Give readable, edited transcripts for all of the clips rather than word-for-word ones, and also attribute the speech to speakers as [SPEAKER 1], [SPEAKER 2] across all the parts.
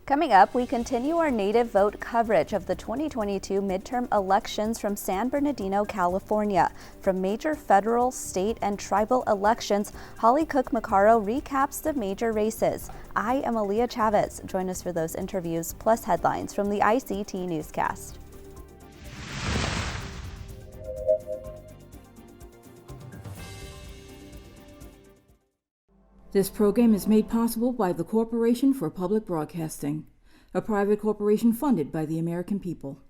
[SPEAKER 1] Coming up, we continue our native vote coverage of the 2022 midterm elections from San Bernardino, California. From major federal, state, and tribal elections, Holly Cook Macarro recaps the major races. I am Aaliyah Chavez. Join us for those interviews, plus headlines from the ICT Newscast.
[SPEAKER 2] This program is made possible by the Corporation for Public Broadcasting, a private corporation funded by the American people.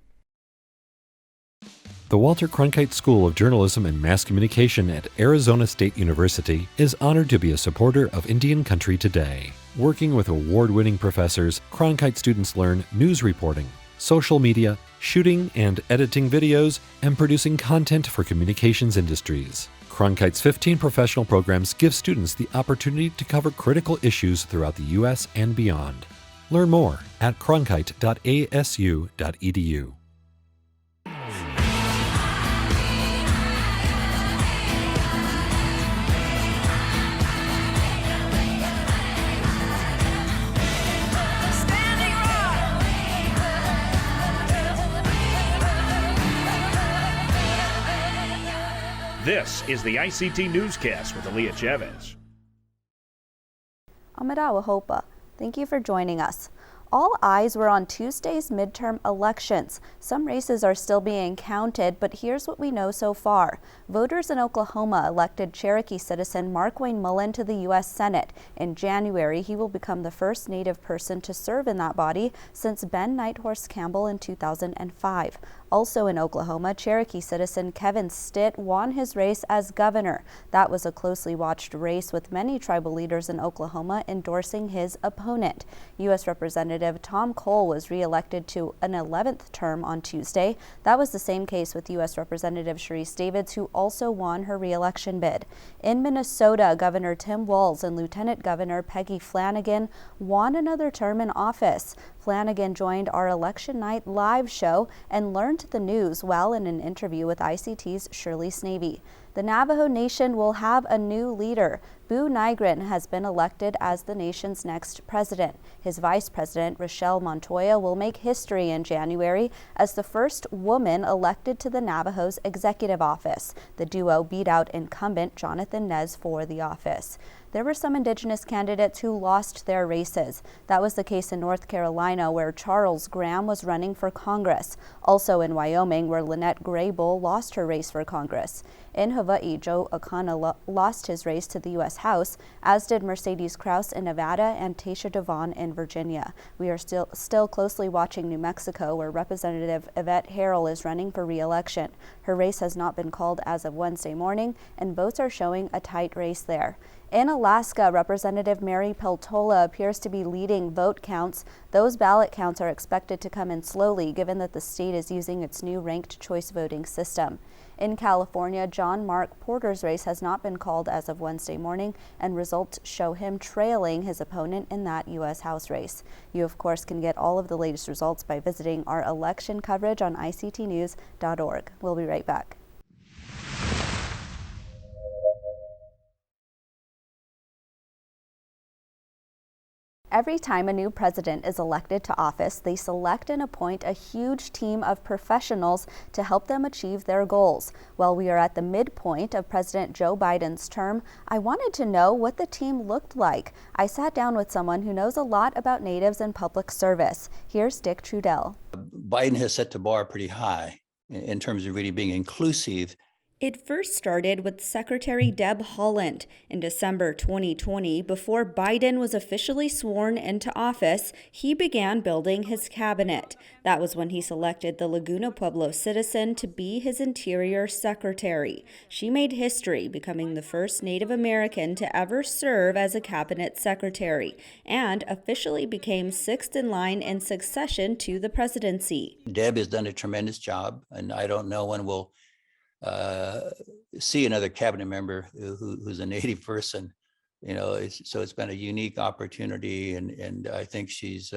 [SPEAKER 3] The Walter Cronkite School of Journalism and Mass Communication at Arizona State University is honored to be a supporter of Indian Country today. Working with award-winning professors, Cronkite students learn news reporting, social media, shooting and editing videos, and producing content for communications industries. Cronkite's 15 professional programs give students the opportunity to cover critical issues throughout the U.S. and beyond. Learn more at cronkite.asu.edu.
[SPEAKER 4] This is the ICT Newscast with Aaliyah Chavez.
[SPEAKER 1] Amadawa Hopa, thank you for joining us. All eyes were on Tuesday's midterm elections. Some races are still being counted, but here's what we know so far. Voters in Oklahoma elected Cherokee citizen Markwayne Mullin to the U.S. Senate. In January, he will become the first Native person to serve in that body since Ben Nighthorse Campbell in 2005. Also in Oklahoma, Cherokee citizen Kevin Stitt won his race as governor. That was a closely watched race with many tribal leaders in Oklahoma endorsing his opponent. U.S. Representative Tom Cole was reelected to an 11th term on Tuesday. That was the same case with U.S. Representative Sharice Davids, who also won her reelection bid. In Minnesota, Governor Tim Walz and Lieutenant Governor Peggy Flanagan won another term in office. Flanagan joined our election night live show and learned the news while in an interview with ICT's Shirley Snavy. The Navajo Nation will have a new leader. Boo Nygren has been elected as the nation's next president. His vice president, Rochelle Montoya, will make history in January as the first woman elected to the Navajo's executive office. The duo beat out incumbent Jonathan Nez for the office. There were some Indigenous candidates who lost their races. That was the case in North Carolina, where Charles Graham was running for Congress. Also in Wyoming, where Lynette Graybull lost her race for Congress. In Hawaii, Joe Akana lost his race to the U.S. House, as did Mercedes Krause in Nevada and Tasha Devon in Virginia. We are still closely watching New Mexico, where Representative Yvette Harrell is running for re-election. Her race has not been called as of Wednesday morning, and votes are showing a tight race there. In Alaska, Representative Mary Peltola appears to be leading vote counts. Those ballot counts are expected to come in slowly, given that the state is using its new ranked choice voting system. In California, John Mark Porter's race has not been called as of Wednesday morning, and results show him trailing his opponent in that U.S. House race. You, of course, can get all of the latest results by visiting our election coverage on ictnews.org. We'll be right back. Every time a new president is elected to office, they select and appoint a huge team of professionals to help them achieve their goals. While we are at the midpoint of President Joe Biden's term, I wanted to know what the team looked like. I sat down with someone who knows a lot about Natives and public service. Here's Dick Trudell.
[SPEAKER 5] Biden has set the bar pretty high in terms of really being inclusive.
[SPEAKER 1] It first started with Secretary Deb Haaland in December 2020. Before Biden was officially sworn into office, he began building his cabinet. That was when he selected the Laguna Pueblo citizen to be his Interior Secretary. She made history, becoming the first Native American to ever serve as a cabinet secretary, and officially became sixth in line in succession to the presidency.
[SPEAKER 5] Deb has done a tremendous job, and I don't know when we'll see another cabinet member who's a Native person, so it's been a unique opportunity, and I think she's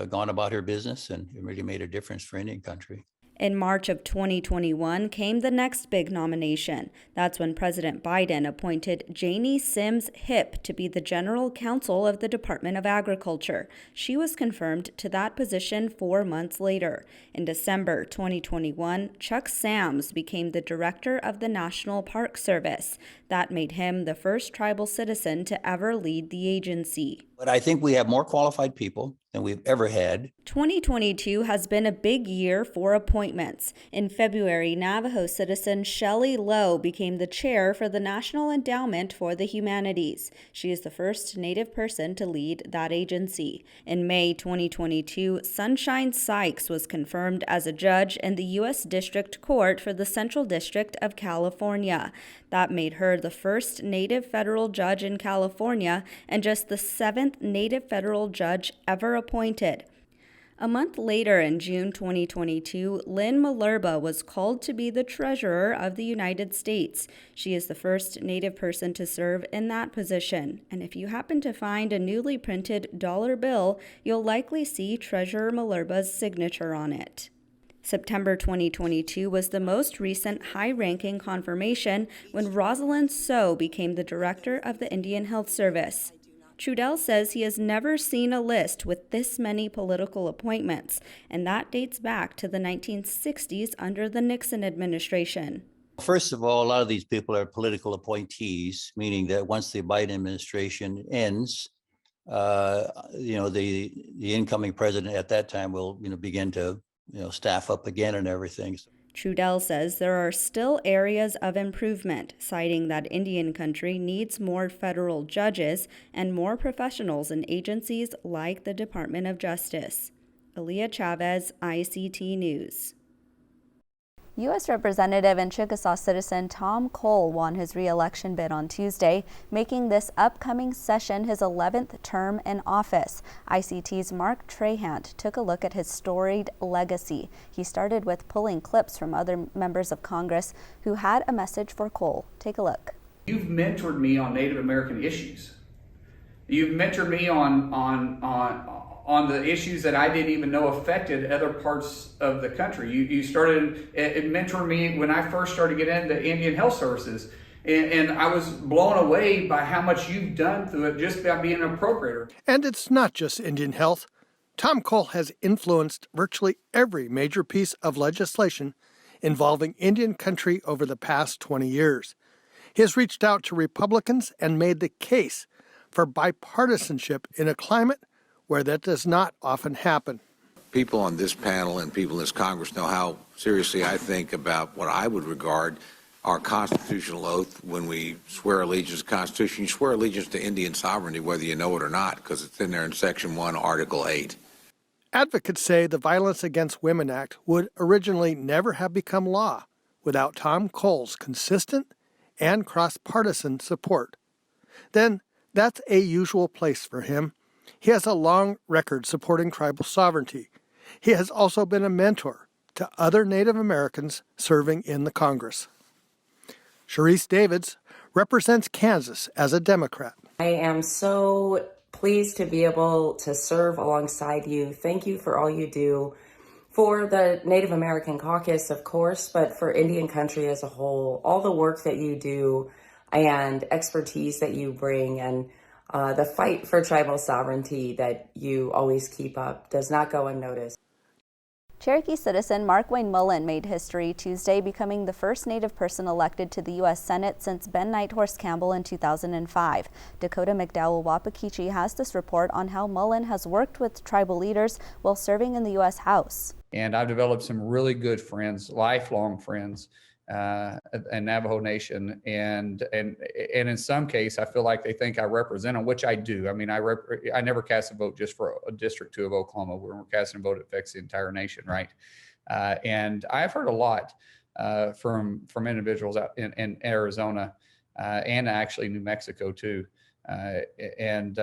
[SPEAKER 5] gone about her business and really made a difference for Indian country.
[SPEAKER 1] In March of 2021 came the next big nomination. That's when President Biden appointed Janie Sims Hipp to be the general counsel of the Department of Agriculture. She was confirmed to that position 4 months later. In December 2021, Chuck Sams became the director of the National Park Service. That made him the first tribal citizen to ever lead the agency.
[SPEAKER 5] But I think we have more qualified people than we've ever had.
[SPEAKER 1] 2022 has been a big year for appointments. In February, Navajo citizen Shelley Lowe became the chair for the National Endowment for the Humanities. She is the first Native person to lead that agency. In May 2022, Sunshine Sykes was confirmed as a judge in the U.S. District Court for the Central District of California. That made her the first Native federal judge in California and just the 7th Native federal judge ever appointed. A month later, in June 2022, Lynn Malerba was called to be the Treasurer of the United States. She is the first Native person to serve in that position. And if you happen to find a newly printed dollar bill, you'll likely see Treasurer Malerba's signature on it. September 2022 was the most recent high-ranking confirmation when Rosalind So became the director of the Indian Health Service. Trudell says he has never seen a list with this many political appointments, and that dates back to the 1960s under the Nixon administration.
[SPEAKER 5] First of all, a lot of these people are political appointees, meaning that once the Biden administration ends, the incoming president at that time will begin to staff up again and everything.
[SPEAKER 1] Trudell says there are still areas of improvement, citing that Indian country needs more federal judges and more professionals in agencies like the Department of Justice. Aaliyah Chavez, ICT News. U.S. Representative and Chickasaw citizen Tom Cole won his re-election bid on Tuesday, making this upcoming session his 11th term in office. ICT's Mark Trahant took a look at his storied legacy. He started with pulling clips from other members of Congress who had a message for Cole. Take a look.
[SPEAKER 6] You've mentored me on Native American issues. You've mentored me on the issues that I didn't even know affected other parts of the country. You started mentoring me when I first started getting into Indian Health Services. And I was blown away by how much you've done through it just by being an appropriator.
[SPEAKER 7] And it's not just Indian health. Tom Cole has influenced virtually every major piece of legislation involving Indian country over the past 20 years. He has reached out to Republicans and made the case for bipartisanship in a climate where that does not often happen.
[SPEAKER 8] People on this panel and people in this Congress know how seriously I think about what I would regard our constitutional oath when we swear allegiance to the Constitution. You swear allegiance to Indian sovereignty whether you know it or not, because it's in there in Section 1, Article 8.
[SPEAKER 7] Advocates say the Violence Against Women Act would originally never have become law without Tom Cole's consistent and cross-partisan support. Then that's a usual place for him. He has a long record supporting tribal sovereignty. He has also been a mentor to other Native Americans serving in the Congress. Sharice Davids represents Kansas as a Democrat.
[SPEAKER 9] I am so pleased to be able to serve alongside you. Thank you for all you do for the Native American Caucus, of course, but for Indian country as a whole, all the work that you do and expertise that you bring and the fight for tribal sovereignty that you always keep up does not go unnoticed.
[SPEAKER 1] Cherokee citizen Markwayne Mullin made history Tuesday, becoming the first Native person elected to the U.S. Senate since Ben Nighthorse Campbell in 2005. Dacoda McDowell-Wahpekeche has this report on how Mullin has worked with tribal leaders while serving in the U.S. House.
[SPEAKER 6] And I've developed some really good friends, lifelong friends, and Navajo Nation, and in some case, I feel like they think I represent them, which I do. I mean, I never cast a vote just for a District 2 of Oklahoma. We're casting a vote that affects the entire nation, right? And I've heard a lot from individuals out in Arizona and actually New Mexico too, and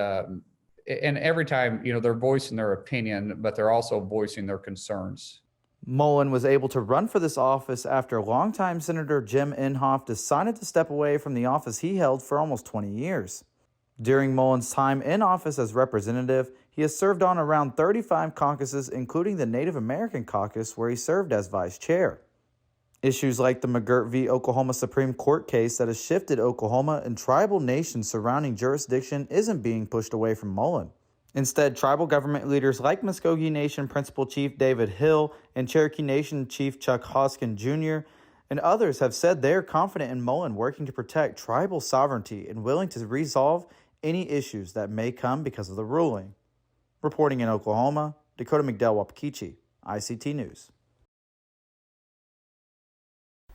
[SPEAKER 6] every time, they're voicing their opinion, but they're also voicing their concerns.
[SPEAKER 10] Mullen was able to run for this office after longtime Senator Jim Inhofe decided to step away from the office he held for almost 20 years. During Mullen's time in office as representative, He has served on around 35 caucuses, including the Native American caucus, where he served as vice chair. Issues like the McGirt v. Oklahoma Supreme Court case that has shifted Oklahoma and tribal nations surrounding jurisdiction isn't being pushed away from Mullen. Instead, tribal government leaders like Muskogee Nation Principal Chief David Hill and Cherokee Nation Chief Chuck Hoskin Jr. and others have said they're confident in Mullen working to protect tribal sovereignty and willing to resolve any issues that may come because of the ruling. Reporting in Oklahoma, Dacoda McDowell-Wahpekeche, ICT News.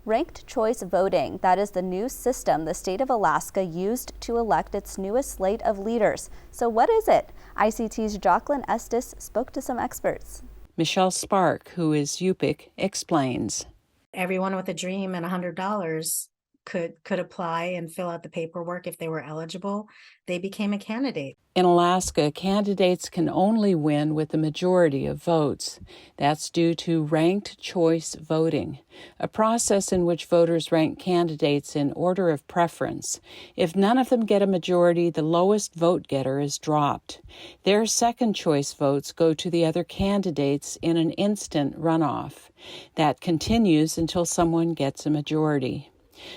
[SPEAKER 1] Ranked choice voting, that is the new system the state of Alaska used to elect its newest slate of leaders. So what is it? ICT's Jocelyn Estes spoke to some experts.
[SPEAKER 11] Michelle Spark, who is Yupik, explains.
[SPEAKER 12] Everyone with a dream and $100 could apply and fill out the paperwork if they were eligible. They became a candidate.
[SPEAKER 11] In Alaska, candidates can only win with the majority of votes. That's due to ranked choice voting, a process in which voters rank candidates in order of preference. If none of them get a majority, the lowest vote getter is dropped. Their second choice votes go to the other candidates in an instant runoff. That continues until someone gets a majority.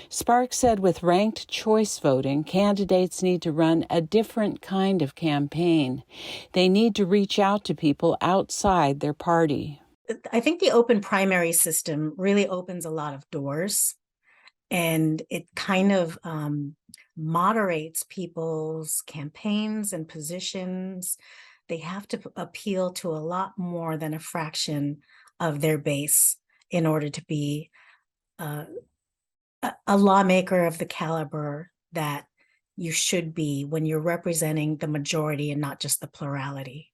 [SPEAKER 11] Sparks said with ranked choice voting, candidates need to run a different kind of campaign. They need to reach out to people outside their party.
[SPEAKER 12] I think the open primary system really opens a lot of doors, and it kind of moderates people's campaigns and positions. They have to appeal to a lot more than a fraction of their base in order to be a lawmaker of the caliber that you should be when you're representing the majority and not just the plurality.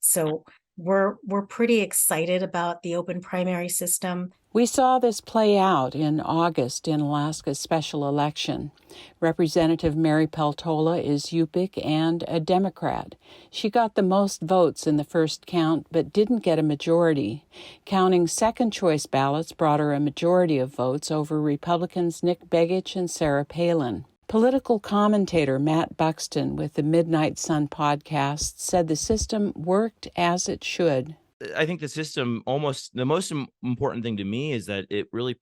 [SPEAKER 12] So we're pretty excited about the open primary system.
[SPEAKER 11] We saw this play out in August in Alaska's special election. Representative Mary Peltola is Yupik and a Democrat. She got the most votes in the first count, but didn't get a majority. Counting second-choice ballots brought her a majority of votes over Republicans Nick Begich and Sarah Palin. Political commentator Matt Buxton with the Midnight Sun podcast said the system worked as it should.
[SPEAKER 13] I think the system, almost the most important thing to me is that it really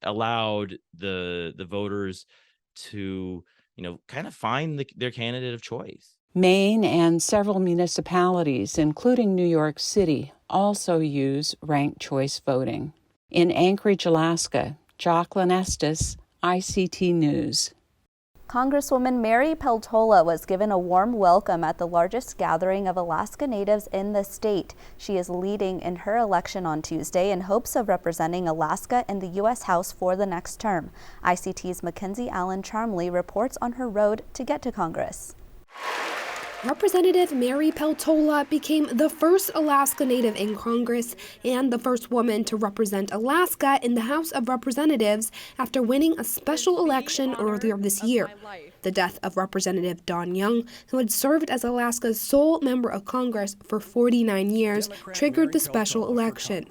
[SPEAKER 13] allowed the voters to, kind of find their candidate of choice.
[SPEAKER 11] Maine and several municipalities, including New York City, also use ranked choice voting. In Anchorage, Alaska, Jocelyn Estes, ICT News.
[SPEAKER 1] Congresswoman Mary Peltola was given a warm welcome at the largest gathering of Alaska Natives in the state. She is leading in her election on Tuesday in hopes of representing Alaska in the U.S. House for the next term. ICT's Mackenzie Allen Charmley reports on her road to get to Congress.
[SPEAKER 14] Representative Mary Peltola became the first Alaska Native in Congress and the first woman to represent Alaska in the House of Representatives after winning a special election earlier this year. The death of Representative Don Young, who had served as Alaska's sole member of Congress for 49 years, triggered the special election.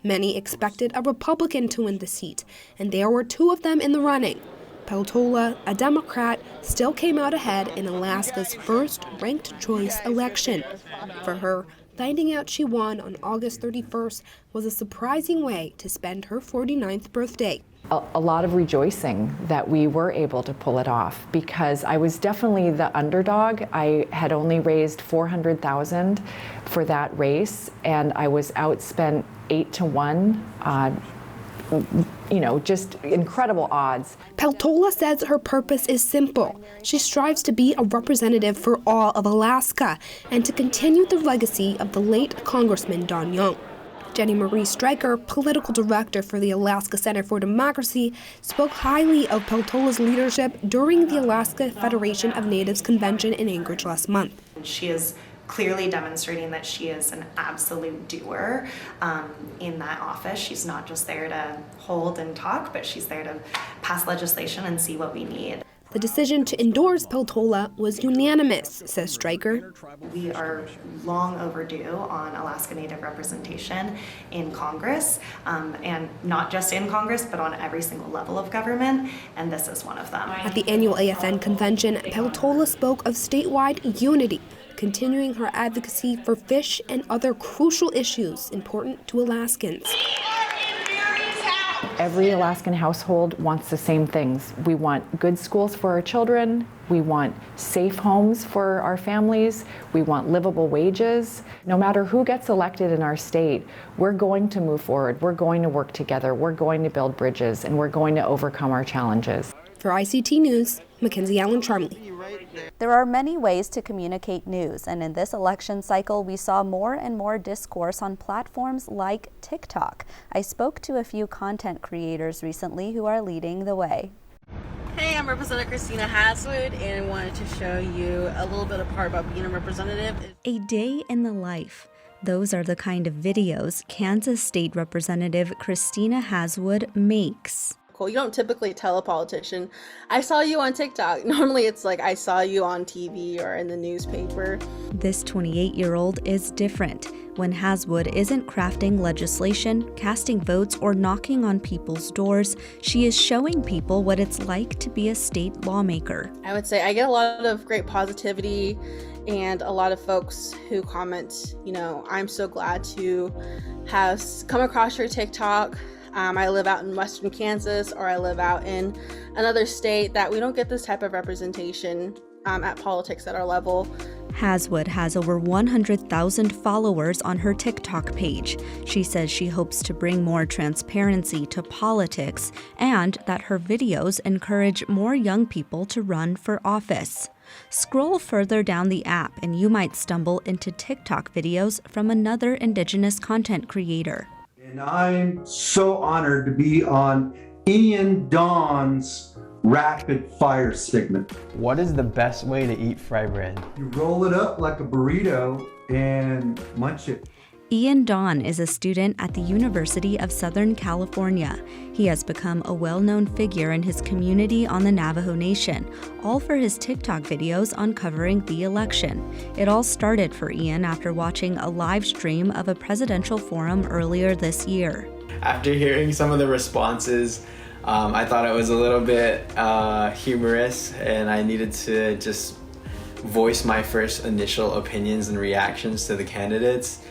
[SPEAKER 14] Many expected a Republican to win the seat, and there were two of them in the running. Peltola, a Democrat, still came out ahead in Alaska's first ranked choice election. For her, finding out she won on August 31st was a surprising way to spend her 49th birthday.
[SPEAKER 15] A lot of rejoicing that we were able to pull it off, because I was definitely the underdog. I had only raised $400,000 for that race, and I was outspent 8-1. Just incredible odds.
[SPEAKER 14] Peltola says her purpose is simple. She strives to be a representative for all of Alaska and to continue the legacy of the late Congressman Don Young. Jenny Marie Stryker, political director for the Alaska Center for Democracy, spoke highly of Peltola's leadership during the Alaska Federation of Natives Convention in Anchorage last month.
[SPEAKER 16] She is clearly demonstrating that she is an absolute doer in that office. She's not just there to hold and talk, but she's there to pass legislation and see what we need.
[SPEAKER 14] The decision to endorse Peltola was unanimous, says Stryker.
[SPEAKER 16] We are long overdue on Alaska Native representation in Congress, and not just in Congress, but on every single level of government, and this is one of them.
[SPEAKER 14] At the annual AFN convention, Peltola spoke of statewide unity, continuing her advocacy for fish and other crucial issues important to Alaskans.
[SPEAKER 15] Every Alaskan household wants the same things. We want good schools for our children. We want safe homes for our families. We want livable wages. No matter who gets elected in our state, we're going to move forward. We're going to work together. We're going to build bridges, and we're going to overcome our challenges.
[SPEAKER 14] For ICT News, Mackenzie Allen Charmley.
[SPEAKER 1] There are many ways to communicate news, and in this election cycle, we saw more and more discourse on platforms like TikTok. I spoke to a few content creators recently who are leading the way.
[SPEAKER 17] Hey, I'm Representative Christina Haswood, and wanted to show you a little bit of part about being a representative.
[SPEAKER 1] A day in the life. Those are the kind of videos Kansas State Representative Christina Haswood makes.
[SPEAKER 17] You don't typically tell a politician, I saw you on TikTok. Normally it's like, I saw you on TV or in the newspaper.
[SPEAKER 1] This 28-year-old is different. When Haswood isn't crafting legislation, casting votes, or knocking on people's doors, she is showing people what it's like to be a state lawmaker.
[SPEAKER 17] I would say I get a lot of great positivity and a lot of folks who comment, I'm so glad to have come across your TikTok. I live out in western Kansas, or I live out in another state that we don't get this type of representation at politics at our level.
[SPEAKER 1] Haswood has over 100,000 followers on her TikTok page. She says she hopes to bring more transparency to politics and that her videos encourage more young people to run for office. Scroll further down the app and you might stumble into TikTok videos from another Indigenous content creator.
[SPEAKER 18] And I'm so honored to be on Ian Dawn's rapid fire segment.
[SPEAKER 19] What is the best way to eat fry bread?
[SPEAKER 18] You roll it up like a burrito and munch it.
[SPEAKER 1] Ian Dawn is a student at the University of Southern California. He has become a well-known figure in his community on the Navajo Nation, all for his TikTok videos on covering the election. It all started for Ian after watching a live stream of a presidential forum earlier this year.
[SPEAKER 19] After hearing some of the responses, I thought it was a little bit humorous, and I needed to just voice my first initial opinions and reactions to the candidates.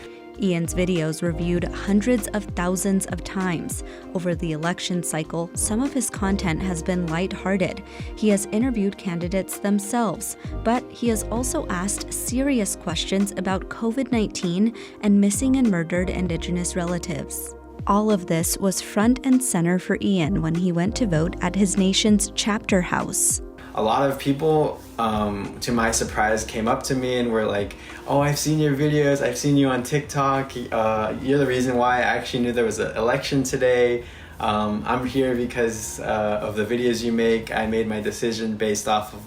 [SPEAKER 1] Ian's videos were viewed hundreds of thousands of times. Over the election cycle, some of his content has been lighthearted. He has interviewed candidates themselves, but he has also asked serious questions about COVID-19 and missing and murdered Indigenous relatives. All of this was front and center for Ian when he went to vote at his nation's chapter house.
[SPEAKER 19] A lot of people, to my surprise, came up to me and were like, oh, I've seen your videos, I've seen you on TikTok, you're the reason why I actually knew there was an election today. I'm here because of the videos you make. I made my decision based off of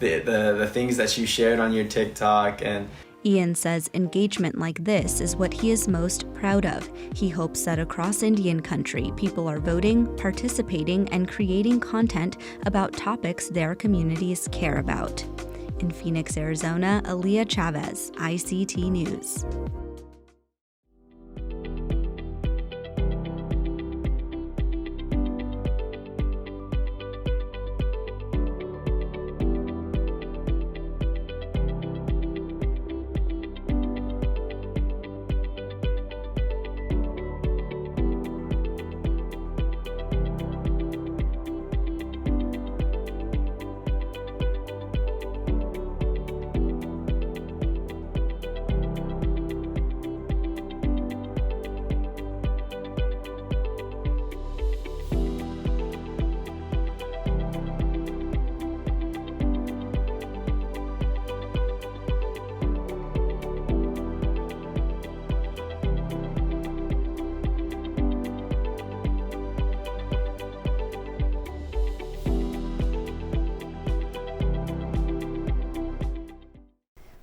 [SPEAKER 19] the things that you shared on your TikTok. And
[SPEAKER 1] Ian says engagement like this is what he is most proud of. He hopes that across Indian country, people are voting, participating, and creating content about topics their communities care about. In Phoenix, Arizona, Aaliyah Chavez, ICT News.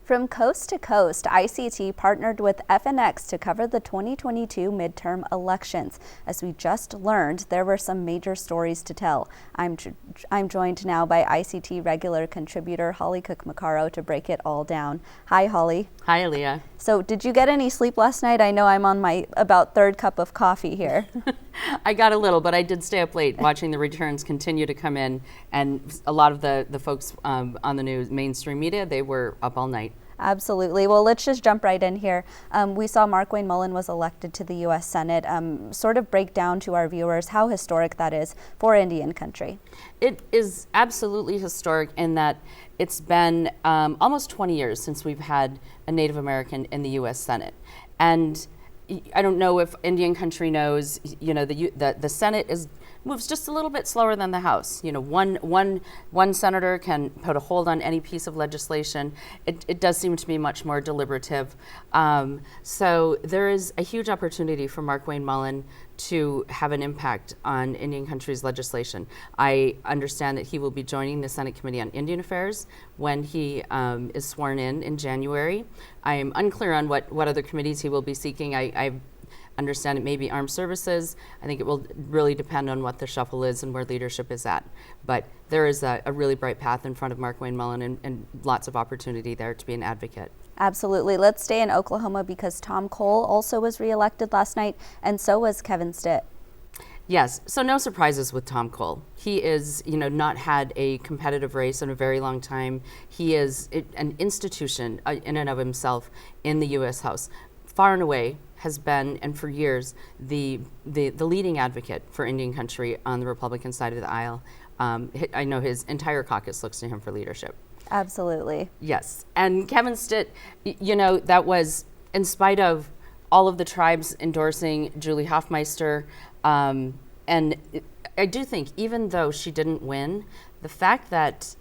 [SPEAKER 1] From coast to coast, ICT partnered with FNX to cover the 2022 midterm elections. As we just learned, there were some major stories to tell. I'm joined now by ICT regular contributor Holly Cook Macarro to break it all down. Hi, Holly.
[SPEAKER 20] Hi, Aaliyah.
[SPEAKER 1] So did you get any sleep last night? I know I'm on my about third cup of coffee here.
[SPEAKER 20] I got a little, but I did stay up late watching the returns continue to come in, and a lot of the folks on the news, mainstream media, they were up all night.
[SPEAKER 1] Absolutely. Well, let's just jump right in here. We saw Markwayne Mullin was elected to the U.S. Senate. Sort of break down to our viewers how historic that is for Indian country.
[SPEAKER 20] It is absolutely historic in that it's been almost 20 years since we've had a Native American in the U.S. Senate. And I don't know if Indian country knows, the Senate moves just a little bit slower than the House. One senator can put a hold on any piece of legislation. It does seem to be much more deliberative. So there is a huge opportunity for Markwayne Mullin to have an impact on Indian country's legislation. I understand that he will be joining the Senate Committee on Indian Affairs when he is sworn in January. I am unclear on what other committees he will be seeking. I understand it may be armed services. I think it will really depend on what the shuffle is and where leadership is at. But there is a really bright path in front of Markwayne Mullin and lots of opportunity there to be an advocate.
[SPEAKER 1] Absolutely. Let's stay in Oklahoma because Tom Cole also was reelected last night, and so was Kevin Stitt.
[SPEAKER 20] Yes, so no surprises with Tom Cole. He is, not had a competitive race in a very long time. He is an institution in and of himself in the U.S. House. Far and away has been, and for years, the leading advocate for Indian country on the Republican side of the aisle. I know his entire caucus looks to him for leadership.
[SPEAKER 1] Absolutely.
[SPEAKER 20] Yes, and Kevin Stitt, that was in spite of all of the tribes endorsing Julie Hoffmeister, and I do think even though she didn't win, the fact that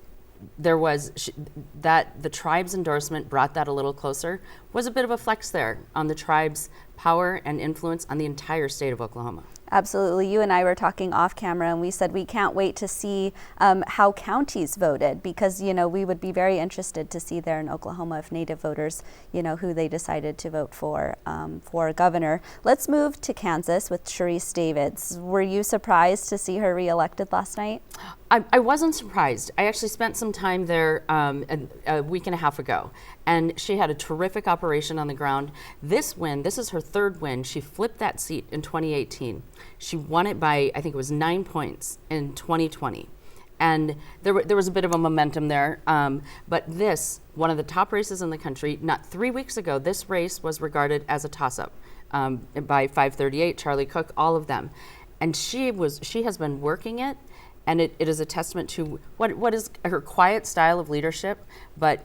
[SPEAKER 20] that the tribe's endorsement brought that a little closer was a bit of a flex there on the tribe's power and influence on the entire state of Oklahoma.
[SPEAKER 1] Absolutely. You and I were talking off camera and we said we can't wait to see how counties voted because, we would be very interested to see there in Oklahoma if Native voters, who they decided to vote for governor. Let's move to Kansas with Sharice Davids. Were you surprised to see her reelected last night?
[SPEAKER 20] I wasn't surprised. I actually spent some time there a week and a half ago, and she had a terrific operation on the ground. This is her third win. She flipped that seat in 2018. She won it by, I think it was 9 points in 2020. And there was a bit of a momentum there. But one of the top races in the country, not 3 weeks ago, this race was regarded as a toss-up by 538, Charlie Cook, all of them. And she has been working it, and it is a testament to what is her quiet style of leadership, but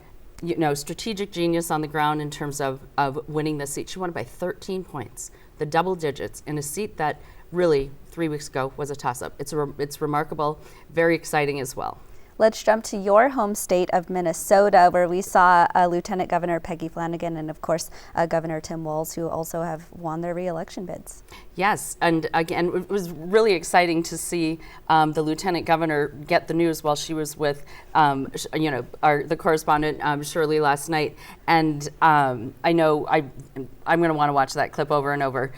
[SPEAKER 20] strategic genius on the ground in terms of winning the seat. She won it by 13 points, the double digits, in a seat that really 3 weeks ago was a toss-up. It's remarkable, very exciting as well.
[SPEAKER 1] Let's jump to your home state of Minnesota, where we saw Lieutenant Governor Peggy Flanagan and, of course, Governor Tim Walz, who also have won their re-election bids. Yes, and again, it was really exciting to see the Lieutenant Governor get the news while she was with, the correspondent, Shirley, last night. And I know I'm going to want to watch that clip over and over.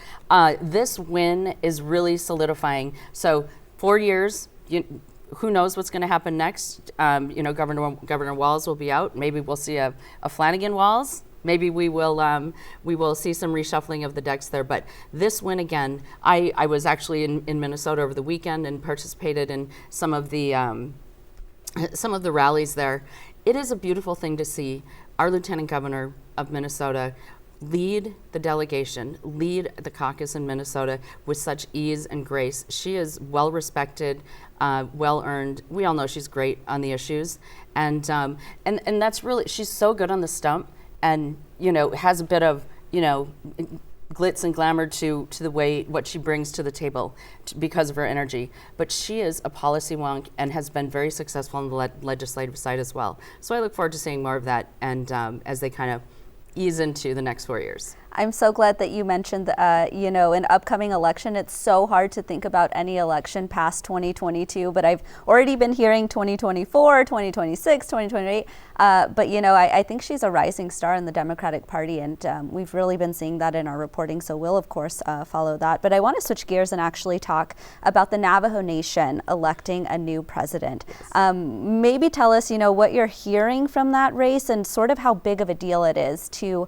[SPEAKER 1] This win is really solidifying. So 4 years, who knows what's going to happen next? Governor Walz will be out. Maybe we'll see a Flanagan Walz. Maybe we will see some reshuffling of the decks there. But this win again, I was actually in Minnesota over the weekend and participated in some of the rallies there. It is a beautiful thing to see our Lieutenant Governor of Minnesota lead the delegation, lead the caucus in Minnesota with such ease and grace. She is well respected, well earned. We all know she's great on the issues, and that's really, she's so good on the stump, and has a bit of glitz and glamour to the way what she brings to the table because of her energy. But she is a policy wonk and has been very successful on the legislative side as well. So I look forward to seeing more of that, and as they kind of ease into the next 4 years. I'm so glad that you mentioned, an upcoming election. It's so hard to think about any election past 2022, but I've already been hearing 2024, 2026, 2028. But I think she's a rising star in the Democratic Party, and we've really been seeing that in our reporting. So we'll, of course, follow that. But I want to switch gears and actually talk about the Navajo Nation electing a new president. Yes. Maybe tell us, what you're hearing from that race and sort of how big of a deal it is to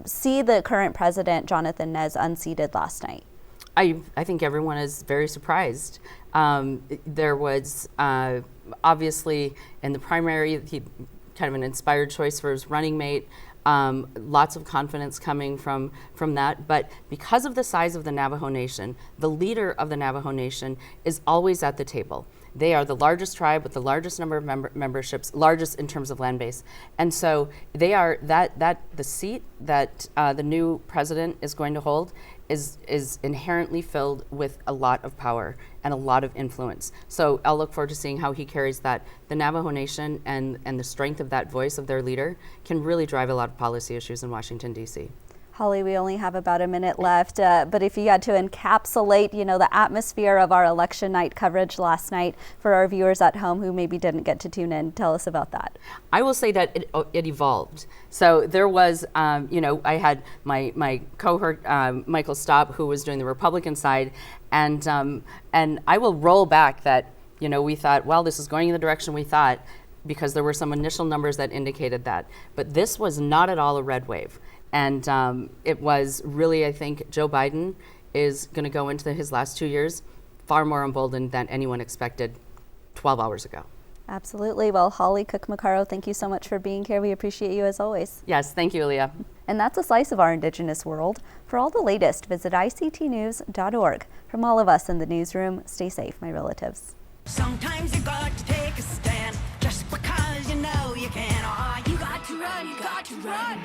[SPEAKER 1] see the current president, Jonathan Nez, unseated last night. I think everyone is very surprised. There was obviously in the primary,
[SPEAKER 20] kind of an inspired choice for his running mate. Lots of confidence coming from that. But because of the size of the Navajo Nation, the leader of the Navajo Nation is always at the table. They are the largest tribe with the largest number of memberships, largest in terms of land base. And so they are the seat that the new president is going to hold is inherently filled with a lot of power and a lot of influence. So I'll look forward to seeing how he carries that. The Navajo Nation and the strength of that voice of their leader can really drive a lot of policy issues in Washington, D.C.
[SPEAKER 1] Holly, we only have about a minute left, but if you had to encapsulate, the atmosphere of our election night coverage last night for our viewers at home who maybe didn't get to tune in, tell us about that. I will say that it evolved. So there was, I had my cohort, Michael Staub, who was doing the Republican side, and I will roll back that, we thought, well, this is going in the direction we thought, because there were some initial numbers that indicated that. But this was not at all a red wave. And it was really, I think, Joe Biden is going to go into his last 2 years far more emboldened than anyone expected 12 hours ago. Absolutely. Well, Holly Cook Macarro, thank you so much for being here. We appreciate you as always. Yes, thank you, Leah. And that's a slice of our Indigenous world. For all the latest, visit ictnews.org. From all of us in the newsroom, stay safe, my relatives.
[SPEAKER 21] Sometimes you got to take a stand just because you know you can. Oh, you got to run, you got to run.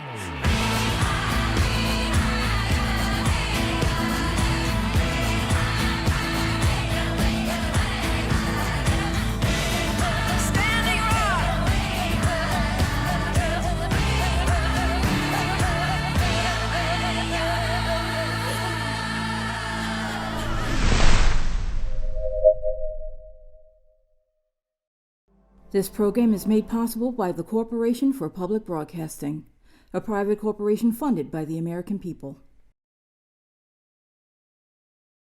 [SPEAKER 2] This program is made possible by the Corporation for Public Broadcasting, a private corporation funded by the American people.